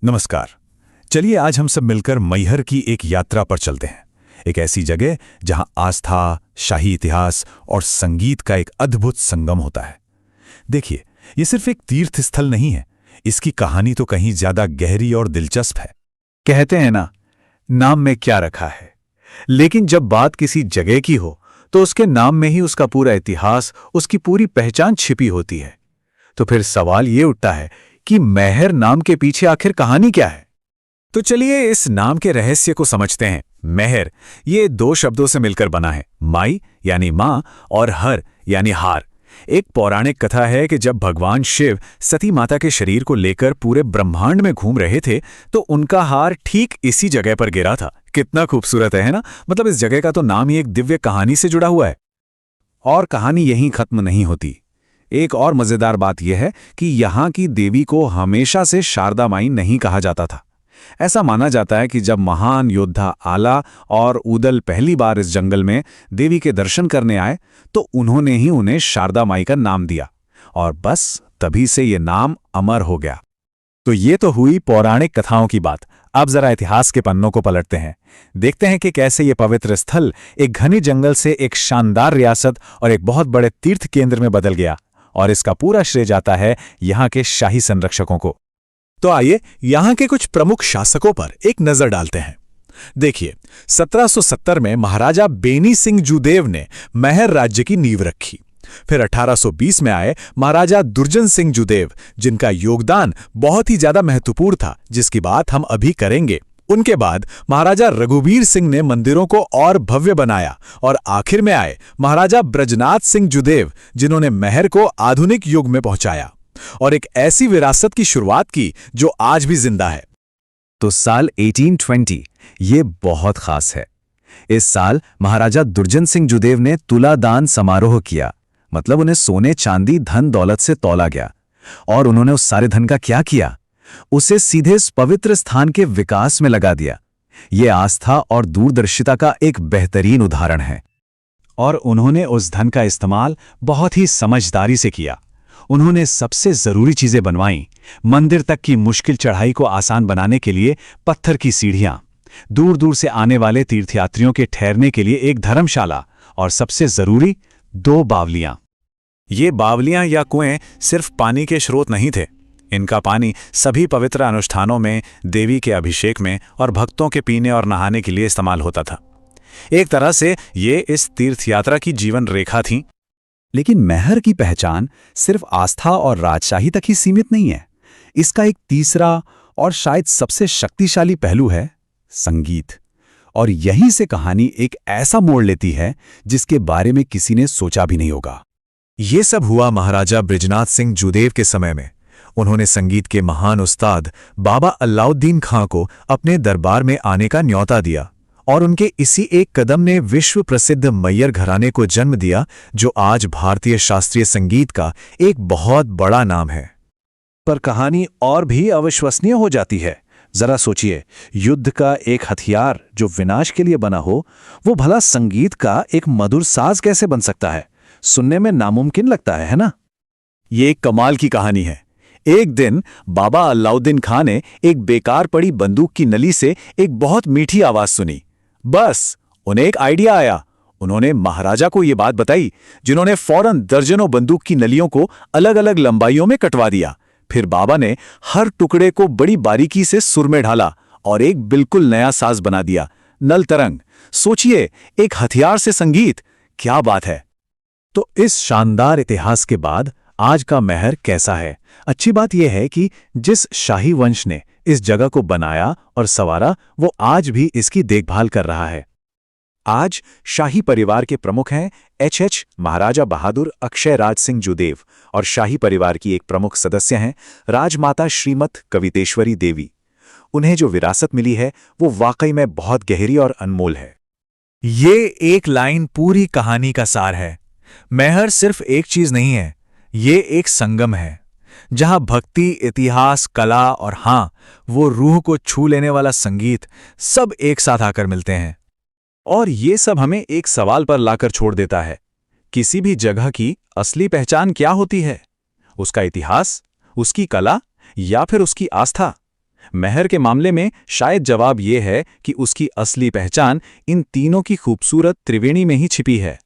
नमस्कार। चलिए आज हम सब मिलकर मैहर की एक यात्रा पर चलते हैं। एक ऐसी जगह जहां आस्था, शाही इतिहास और संगीत का एक अद्भुत संगम होता है। देखिए, ये सिर्फ एक तीर्थ स्थल नहीं है, इसकी कहानी तो कहीं ज्यादा गहरी और दिलचस्प है। कहते हैं ना, नाम में क्या रखा है। लेकिन जब बात किसी जगह की हो तो उसके नाम में ही उसका पूरा इतिहास, उसकी पूरी पहचान छिपी होती है। तो फिर सवाल ये उठता है कि मैहर नाम के पीछे आखिर कहानी क्या है। तो चलिए इस नाम के रहस्य को समझते हैं। मैहर ये दो शब्दों से मिलकर बना है, माई यानी माँ और हर यानी हार। एक पौराणिक कथा है कि जब भगवान शिव सती माता के शरीर को लेकर पूरे ब्रह्मांड में घूम रहे थे तो उनका हार ठीक इसी जगह पर गिरा था। कितना खूबसूरत है ना? मतलब इस जगह का तो नाम ही एक दिव्य कहानी से जुड़ा हुआ है। और कहानी यहीं खत्म नहीं होती। एक और मजेदार बात यह है कि यहाँ की देवी को हमेशा से शारदा माई नहीं कहा जाता था। ऐसा माना जाता है कि जब महान योद्धा आला और उदल पहली बार इस जंगल में देवी के दर्शन करने आए तो उन्होंने ही उन्हें शारदा माई का नाम दिया, और बस तभी से ये नाम अमर हो गया। तो ये तो हुई पौराणिक कथाओं की बात। अब जरा इतिहास के पन्नों को पलटते हैं। देखते हैं कि कैसे ये पवित्र स्थल एक घने जंगल से एक शानदार रियासत और एक बहुत बड़े तीर्थ केंद्र में बदल गया, और इसका पूरा श्रेय जाता है यहाँ के शाही संरक्षकों को। तो आइए यहाँ के कुछ प्रमुख शासकों पर एक नजर डालते हैं। देखिए, 1770 में महाराजा बेनी सिंह जुदेव ने मैहर राज्य की नींव रखी। फिर 1820 में आए महाराजा दुर्जन सिंह जुदेव, जिनका योगदान बहुत ही ज्यादा महत्वपूर्ण था, जिसकी बात हम अभी करेंगे। उनके बाद महाराजा रघुवीर सिंह ने मंदिरों को और भव्य बनाया, और आखिर में आए महाराजा ब्रजनाथ सिंह जुदेव, जिन्होंने मैहर को आधुनिक युग में पहुंचाया और एक ऐसी विरासत की शुरुआत की जो आज भी जिंदा है। तो साल 1820 ये बहुत खास है। इस साल महाराजा दुर्जन सिंह जुदेव ने तुलादान समारोह किया, मतलब उन्हें सोने चांदी धन दौलत से तौला गया। और उन्होंने उस सारे धन का क्या किया? उसे सीधे इस पवित्र स्थान के विकास में लगा दिया। ये आस्था और दूरदर्शिता का एक बेहतरीन उदाहरण है। और उन्होंने उस धन का इस्तेमाल बहुत ही समझदारी से किया। उन्होंने सबसे जरूरी चीजें बनवाईं। मंदिर तक की मुश्किल चढ़ाई को आसान बनाने के लिए पत्थर की सीढ़ियां, दूर दूर से आने वाले तीर्थयात्रियों के ठहरने के लिए एक धर्मशाला, और सबसे जरूरी 2 बावलियां। ये बावलियां या कुएं सिर्फ पानी के स्रोत नहीं थे। इनका पानी सभी पवित्र अनुष्ठानों में, देवी के अभिषेक में और भक्तों के पीने और नहाने के लिए इस्तेमाल होता था। एक तरह से ये इस तीर्थयात्रा की जीवन रेखा थी। लेकिन मैहर की पहचान सिर्फ आस्था और राजशाही तक ही सीमित नहीं है। इसका एक तीसरा और शायद सबसे शक्तिशाली पहलू है संगीत। और यहीं से कहानी एक ऐसा मोड़ लेती है जिसके बारे में किसी ने सोचा भी नहीं होगा। ये सब हुआ महाराजा बृजनाथ सिंह जुदेव के समय में। उन्होंने संगीत के महान उस्ताद बाबा अलाउद्दीन खां को अपने दरबार में आने का न्योता दिया, और उनके इसी एक कदम ने विश्व प्रसिद्ध मैहर घराने को जन्म दिया, जो आज भारतीय शास्त्रीय संगीत का एक बहुत बड़ा नाम है। पर कहानी और भी अविश्वसनीय हो जाती है। जरा सोचिए, युद्ध का एक हथियार जो विनाश के लिए बना हो, वो भला संगीत का एक मधुर साज कैसे बन सकता है? सुनने में नामुमकिन लगता है ना? ये एक कमाल की कहानी है। एक दिन बाबा अलाउद्दीन खां ने एक बेकार पड़ी बंदूक की नली से एक बहुत मीठी आवाज सुनी। बस उन्हें एक आइडिया आया। उन्होंने महाराजा को ये बात बताई, जिन्होंने फौरन दर्जनों बंदूक की नलियों को अलग अलग लंबाइयों में कटवा दिया। फिर बाबा ने हर टुकड़े को बड़ी बारीकी से सुर में ढाला और एक बिल्कुल नया साज बना दिया, नल तरंग। सोचिए, एक हथियार से संगीत, क्या बात है। तो इस शानदार इतिहास के बाद आज का मैहर कैसा है? अच्छी बात यह है कि जिस शाही वंश ने इस जगह को बनाया और संवारा, वो आज भी इसकी देखभाल कर रहा है। आज शाही परिवार के प्रमुख हैं एच महाराजा बहादुर अक्षय राज सिंह जुदेव, और शाही परिवार की एक प्रमुख सदस्य हैं राजमाता श्रीमत कवितेश्वरी देवी। उन्हें जो विरासत मिली है वो वाकई में बहुत गहरी और अनमोल है। ये एक लाइन पूरी कहानी का सार है। मैहर सिर्फ एक चीज नहीं है, ये एक संगम है जहां भक्ति, इतिहास, कला और हाँ, वो रूह को छू लेने वाला संगीत सब एक साथ आकर मिलते हैं। और ये सब हमें एक सवाल पर लाकर छोड़ देता है, किसी भी जगह की असली पहचान क्या होती है? उसका इतिहास, उसकी कला या फिर उसकी आस्था? मेहर के मामले में शायद जवाब ये है कि उसकी असली पहचान इन तीनों की खूबसूरत त्रिवेणी में ही छिपी है।